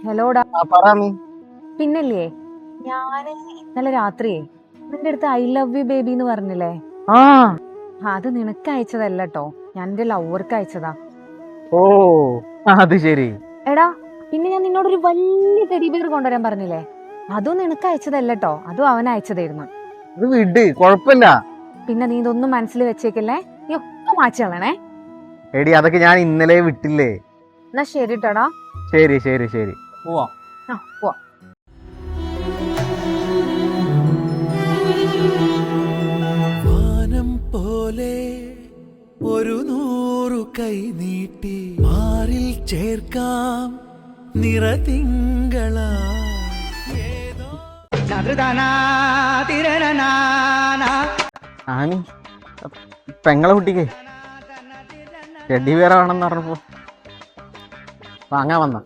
ഹലോടാ. പറയാമി. പിന്നല്ലേ, ഞാന് ഇന്നലെ രാത്രിയേ നിന്റെ അടുത്ത് ഐ ലവ് യു ബേബി എന്ന് പറഞ്ഞില്ലേ? ആ അത് നിനക്ക് അയച്ചതല്ല കേട്ടോ, ഞാൻ എന്റെ ലവർക്ക് അയച്ചതാ. ഓ അത് ശരി. എടാ, പിന്നെ ഞാൻ നിന്നോടൊരു വലിയ ടെഡി ബിയർ കൊണ്ടുവരാൻ പറഞ്ഞില്ലേ? അതും നിനക്ക് അയച്ചതല്ല കേട്ടോ, അതും അവൻ അയച്ചതായിരുന്നു. ഇത് വിട്, കൊഴപ്പില്ല. പിന്നെ നീ ഇതൊന്നും മനസ്സിൽ വെച്ചേക്കല്ലേ, നീ ഒക്കെ മാറ്റി കളയണേ. എടി അതൊക്കെ ഞാൻ ഇന്നലെ വിട്ടില്ലേ. എന്നാ ശരി ട്ടടാ. ശരി ശരി ശരി, പോവാ. ആ പോവാ. വാനം പോലെ ഒരു 100 കൈ നീട്ടി മാറിൽ ചേർക്കാം നിറതിങ്കള. ആമി, പെങ്ങളെ കുട്ടിക്ക് ടെഡി ബിയർ വേണമെന്ന് പറഞ്ഞപ്പോ വാങ്ങാൻ വന്ന.